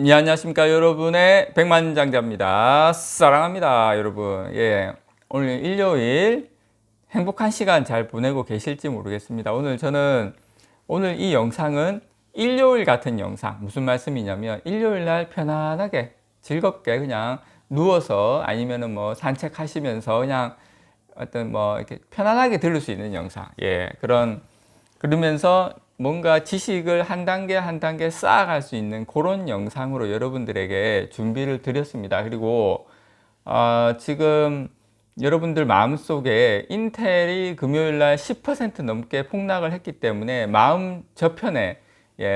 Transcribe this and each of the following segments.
예, 안녕하십니까 여러분의 백만장자입니다. 사랑합니다 여러분. 오늘 일요일 행복한 시간 잘 보내고 계실지 모르겠습니다. 오늘 이 영상은 일요일 같은 영상, 무슨 말씀이냐면 일요일 날 편안하게 즐겁게 그냥 누워서 아니면은 뭐 산책하시면서 그냥 어떤 뭐 이렇게 편안하게 들을 수 있는 영상, 그러면서 뭔가 지식을 한 단계 한 단계 쌓아갈 수 있는 그런 영상으로 여러분들에게 준비를 드렸습니다. 그리고 지금 여러분들 마음속에 인텔이 금요일날 10% 넘게 폭락을 했기 때문에 마음 저편에,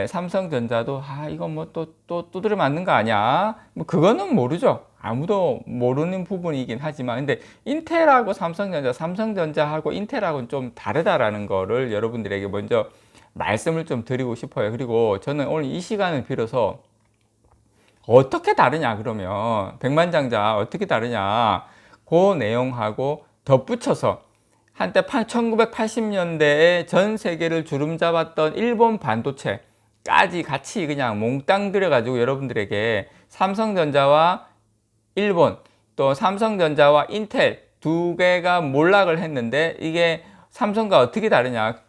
삼성전자도 이건 뭐 또 두드려 맞는 거 아니야? 뭐 그거는 모르죠. 아무도 모르는 부분이긴 하지만, 근데 인텔하고 삼성전자하고 인텔하고는 좀 다르다라는 거를 여러분들에게 먼저 말씀을 좀 드리고 싶어요. 그리고 저는 오늘 이 시간을 빌어서 어떻게 다르냐, 그러면 백만장자 어떻게 다르냐, 그 내용하고 덧붙여서 한때 1980년대에 전 세계를 주름잡았던 일본 반도체까지 같이 그냥 몽땅 들여가지고 여러분들에게 삼성전자와 일본, 또 삼성전자와 인텔 두 개가 몰락을 했는데 이게 삼성과 어떻게 다르냐.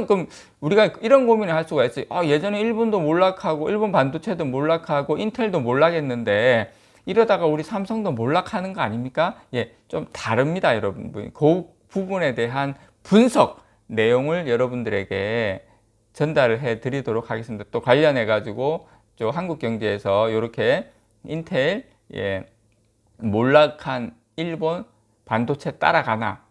그럼 우리가 이런 고민을 할 수가 있어요. 예전에 일본도 몰락하고 일본 반도체도 몰락하고 인텔도 몰락했는데 이러다가 우리 삼성도 몰락하는 거 아닙니까? 좀 다릅니다, 여러분. 그 부분에 대한 분석 내용을 여러분들에게 전달을 해 드리도록 하겠습니다. 또 관련해 가지고 저 한국경제에서 이렇게 인텔, 몰락한 일본 반도체 따라가나,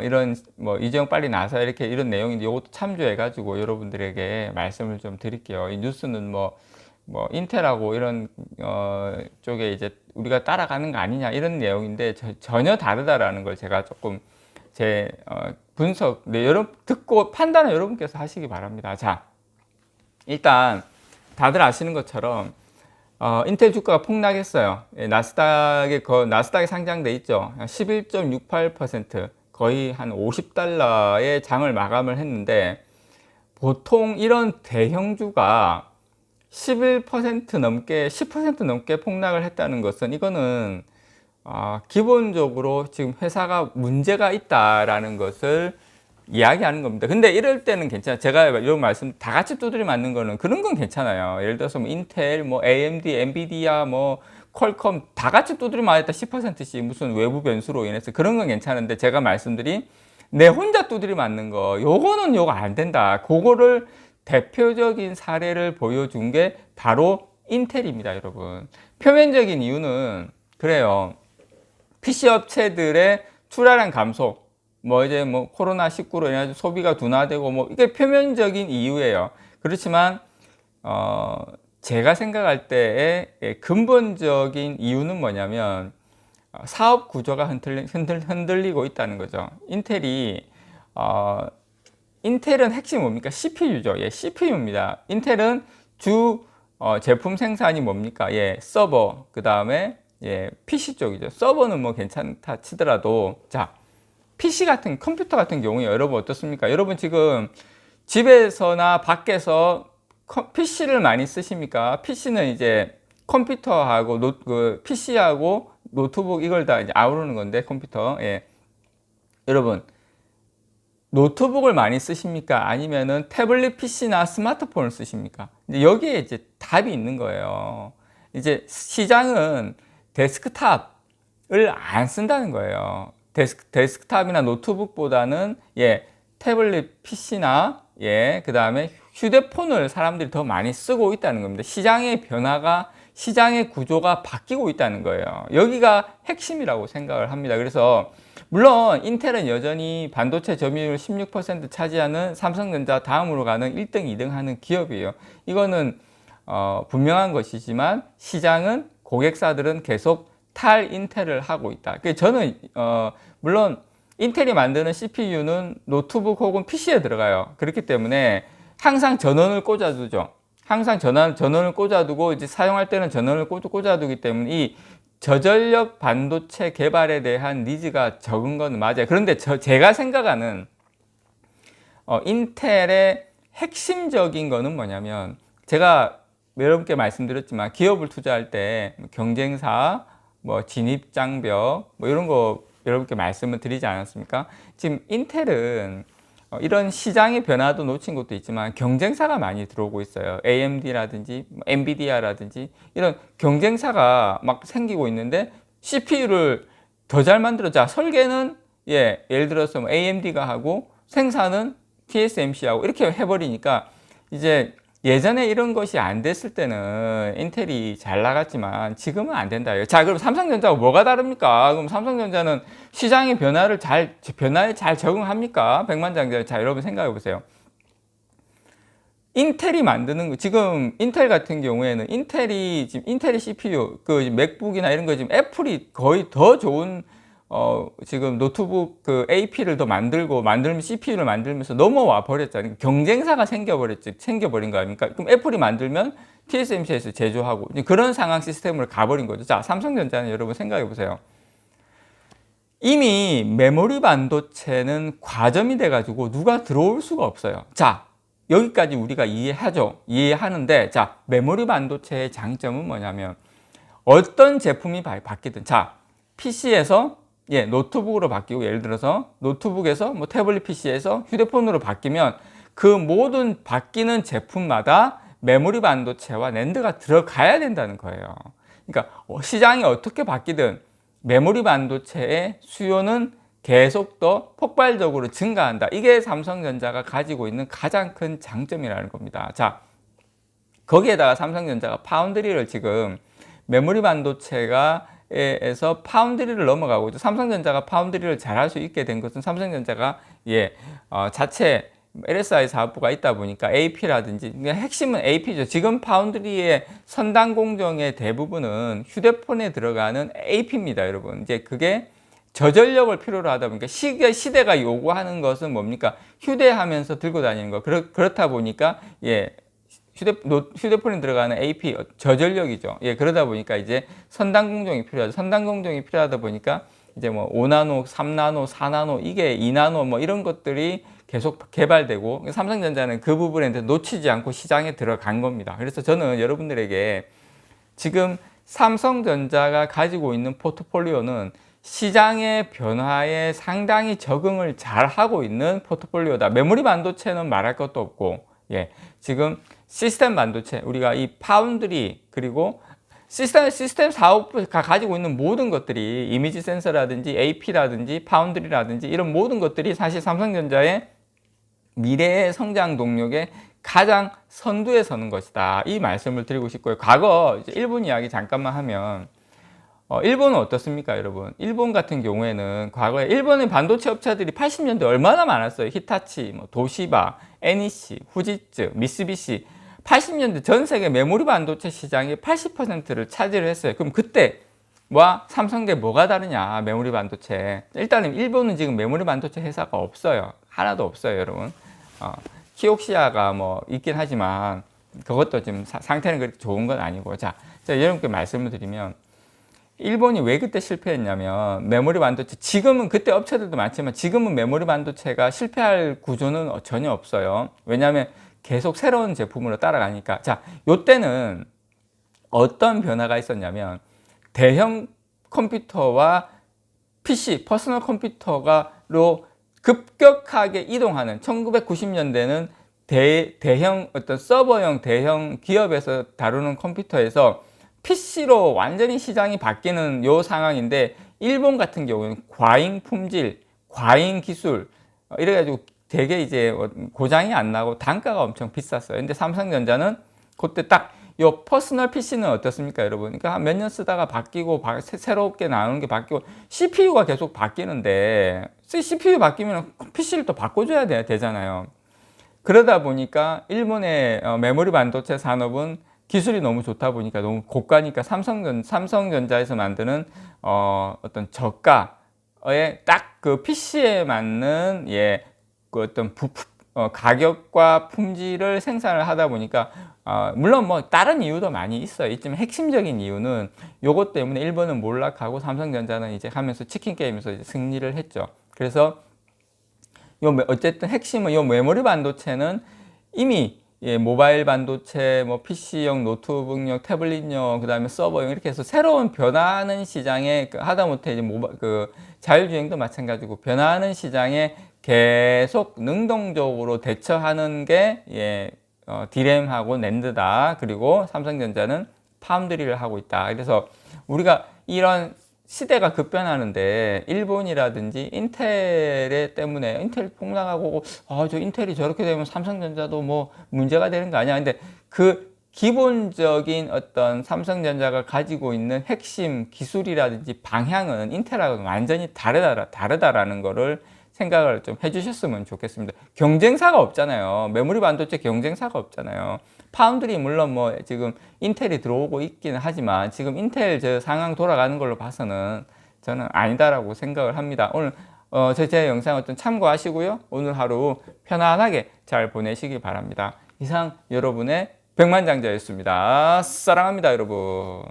이런 뭐 이재용 빨리 나서 이렇게 이런 내용인데 이것도 참조해 가지고 여러분들에게 말씀을 좀 드릴게요. 이 뉴스는 뭐 인텔하고 이런 쪽에 이제 우리가 따라가는 거 아니냐 이런 내용인데 전혀 다르다라는 걸 제가 조금 제 분석, 여러분 듣고 판단은 여러분께서 하시기 바랍니다. 자, 일단 다들 아시는 것처럼 인텔 주가가 폭락했어요. 나스닥에 상장돼 있죠. 11.68%, 거의 한 $50에 장을 마감을 했는데, 보통 이런 대형주가 11% 넘게, 10% 넘게 폭락을 했다는 것은, 이거는 기본적으로 지금 회사가 문제가 있다라는 것을 이야기하는 겁니다. 근데 이럴 때는 괜찮아요. 제가 이런 말씀 다 같이 두드려 맞는 거는 그런 건 괜찮아요. 예를 들어서 뭐 인텔, 뭐 AMD, 엔비디아, 뭐 퀄컴 다 같이 두드려 맞았다 10%씩 무슨 외부 변수로 인해서 그런 건 괜찮은데, 제가 말씀드린 내 혼자 두드려 맞는 거, 요거는 요거 안 된다. 그거를 대표적인 사례를 보여준 게 바로 인텔입니다, 여러분. 표면적인 이유는 그래요. PC 업체들의 출하량 감소, 뭐 이제 뭐 코로나19로 인해 소비가 둔화되고 뭐 이게 표면적인 이유예요. 그렇지만 제가 생각할 때의 근본적인 이유는 뭐냐면 사업 구조가 흔들리고 있다는 거죠. 인텔은 핵심이 뭡니까? CPU죠. CPU입니다. 인텔은 주 제품 생산이 뭡니까? 서버, 그 다음에 PC 쪽이죠. 서버는 뭐 괜찮다 치더라도, 자, 컴퓨터 같은 경우에 여러분 어떻습니까? 여러분 지금 집에서나 밖에서 PC를 많이 쓰십니까? PC는 이제 컴퓨터하고 PC하고 노트북 이걸 다 이제 아우르는 건데, 컴퓨터. 여러분, 노트북을 많이 쓰십니까? 아니면은 태블릿 PC나 스마트폰을 쓰십니까? 이제 여기에 이제 답이 있는 거예요. 이제 시장은 데스크탑을 안 쓴다는 거예요. 데스크탑이나 노트북보다는 태블릿 PC나 그 다음에 휴대폰을 사람들이 더 많이 쓰고 있다는 겁니다. 시장의 구조가 바뀌고 있다는 거예요. 여기가 핵심이라고 생각을 합니다. 그래서 물론 인텔은 여전히 반도체 점유율 16% 차지하는 삼성전자 다음으로 가는 1등, 2등 하는 기업이에요. 이거는 분명한 것이지만 시장은, 고객사들은 계속 탈인텔을 하고 있다. 저는 물론 인텔이 만드는 CPU는 노트북 혹은 PC에 들어가요. 그렇기 때문에 항상 전원을 꽂아두죠. 항상 전원을 꽂아두고 이제 사용할 때는 전원을 꽂아두기 때문에 이 저전력 반도체 개발에 대한 니즈가 적은 건 맞아요. 그런데 제가 생각하는 인텔의 핵심적인 거는 뭐냐면, 제가 여러분께 말씀드렸지만 기업을 투자할 때 경쟁사, 뭐 진입장벽, 뭐 이런 거 여러분께 말씀을 드리지 않았습니까? 지금 인텔은 이런 시장의 변화도 놓친 것도 있지만 경쟁사가 많이 들어오고 있어요. AMD라든지 엔비디아라든지 이런 경쟁사가 막 생기고 있는데 CPU를 더 잘 만들어자. 설계는 예를 들어서 뭐 AMD가 하고 생산은 TSMC하고 이렇게 해버리니까 이제 예전에 이런 것이 안 됐을 때는 인텔이 잘 나갔지만 지금은 안 된다. 자, 그럼 삼성전자하고 뭐가 다릅니까? 그럼 삼성전자는 시장의 변화에 잘 적응합니까? 백만장자. 자, 여러분 생각해 보세요. 인텔이 만드는 거, 지금 인텔 같은 경우에는 지금 인텔이 CPU, 그 맥북이나 이런 거 지금 애플이 거의 더 좋은 지금 노트북 그 AP를 더 만들면 CPU를 만들면서 넘어와 버렸잖아요. 경쟁사가 생겨버린 거 아닙니까? 그럼 애플이 만들면 TSMC에서 제조하고 그런 상황 시스템으로 가버린 거죠. 자, 삼성전자는 여러분 생각해 보세요. 이미 메모리 반도체는 과점이 돼가지고 누가 들어올 수가 없어요. 자, 여기까지 우리가 이해하는데, 자, 메모리 반도체의 장점은 뭐냐면 어떤 제품이 바뀌든, 자, PC에서 노트북으로 바뀌고, 예를 들어서 노트북에서 뭐 태블릿 PC에서 휴대폰으로 바뀌면 그 모든 바뀌는 제품마다 메모리 반도체와 낸드가 들어가야 된다는 거예요. 그러니까 시장이 어떻게 바뀌든 메모리 반도체의 수요는 계속 더 폭발적으로 증가한다. 이게 삼성전자가 가지고 있는 가장 큰 장점이라는 겁니다. 자, 거기에다가 삼성전자가 파운드리를 지금 메모리 반도체가 에서 파운드리를 넘어가고 있죠. 삼성전자가 파운드리를 잘할 수 있게 된 것은 삼성전자가 자체 LSI 사업부가 있다 보니까 AP라든지 핵심은 AP죠. 지금 파운드리의 선단 공정의 대부분은 휴대폰에 들어가는 AP입니다, 여러분. 이제 그게 저전력을 필요로 하다 보니까 시대가 요구하는 것은 뭡니까? 휴대하면서 들고 다니는 거. 그렇다 보니까 휴대폰에 들어가는 AP 저전력이죠. 그러다 보니까 이제 선단 공정이 필요하죠. 선단 공정이 필요하다 보니까 이제 뭐 5나노, 3나노, 4나노, 이게 2나노 뭐 이런 것들이 계속 개발되고 삼성전자는 그 부분에 놓치지 않고 시장에 들어간 겁니다. 그래서 저는 여러분들에게 지금 삼성전자가 가지고 있는 포트폴리오는 시장의 변화에 상당히 적응을 잘 하고 있는 포트폴리오다. 메모리 반도체는 말할 것도 없고, 지금 시스템 반도체, 우리가 이 파운드리, 그리고 시스템 사업가 가지고 있는 모든 것들이 이미지 센서라든지 AP라든지 파운드리라든지 이런 모든 것들이 사실 삼성전자의 미래의 성장 동력의 가장 선두에 서는 것이다. 이 말씀을 드리고 싶고요. 과거 이제 일본 이야기 잠깐만 하면 일본은 어떻습니까, 여러분? 일본 같은 경우에는 과거에 일본의 반도체 업체들이 80년대 얼마나 많았어요. 히타치, 뭐 도시바, NEC, 후지츠, 미쓰비시. 80년대 전 세계 메모리 반도체 시장의 80%를 차지를 했어요. 그럼 그때와 삼성계 뭐가 다르냐, 메모리 반도체. 일단은 일본은 지금 메모리 반도체 회사가 없어요. 하나도 없어요, 여러분. 키옥시아가 뭐 있긴 하지만 그것도 지금 상태는 그렇게 좋은 건 아니고. 자, 여러분께 말씀을 드리면 일본이 왜 그때 실패했냐면 메모리 반도체, 지금은 그때 업체들도 많지만 지금은 메모리 반도체가 실패할 구조는 전혀 없어요. 왜냐하면 계속 새로운 제품으로 따라가니까. 자, 요때는 어떤 변화가 있었냐면 대형 컴퓨터와 PC, 퍼스널 컴퓨터로 급격하게 이동하는 1990년대는 대형 어떤 서버형 대형 기업에서 다루는 컴퓨터에서 PC로 완전히 시장이 바뀌는 요 상황인데, 일본 같은 경우는 과잉 품질, 과잉 기술 이래가지고 되게 이제 고장이 안 나고 단가가 엄청 비쌌어요. 근데 삼성전자는 그때 딱 요 퍼스널 PC는 어떻습니까, 여러분? 그러니까 한 몇 년 쓰다가 바뀌고 새롭게 나오는 게 바뀌고 CPU가 계속 바뀌는데 CPU 바뀌면 PC를 또 바꿔줘야 되잖아요. 그러다 보니까 일본의 메모리 반도체 산업은 기술이 너무 좋다 보니까 너무 고가니까 삼성전자에서 만드는 어떤 저가의 딱 그 PC에 맞는 그 어떤 가격과 품질을 생산을 하다 보니까 물론 뭐 다른 이유도 많이 있어요. 있지만 핵심적인 이유는 요것 때문에 일본은 몰락하고 삼성전자는 이제 하면서 치킨 게임에서 이제 승리를 했죠. 그래서 어쨌든 핵심은 요 메모리 반도체는 이미 예, 모바일 반도체, 뭐 PC용, 노트북용, 태블릿용, 그다음에 서버용 이렇게 해서 새로운 변화하는 시장에 하다못해 이제 그 자율주행도 마찬가지고 변화하는 시장에 계속 능동적으로 대처하는 게 예, 디램하고 낸드다. 그리고 삼성전자는 파운드리를 하고 있다. 그래서 우리가 이런 시대가 급변하는데 일본이라든지 인텔 때문에 인텔 폭락하고 저 인텔이 저렇게 되면 삼성전자도 뭐 문제가 되는 거 아니야. 근데 그 기본적인 어떤 삼성전자가 가지고 있는 핵심 기술이라든지 방향은 인텔하고는 완전히 다르다라는 거를 생각을 좀 해주셨으면 좋겠습니다. 경쟁사가 없잖아요. 메모리 반도체 경쟁사가 없잖아요. 파운드리 물론 뭐 지금 인텔이 들어오고 있기는 하지만 지금 인텔 저 상황 돌아가는 걸로 봐서는 저는 아니다라고 생각을 합니다. 오늘 제 영상 어떤 참고하시고요. 오늘 하루 편안하게 잘 보내시기 바랍니다. 이상 여러분의 백만장자였습니다. 사랑합니다, 여러분.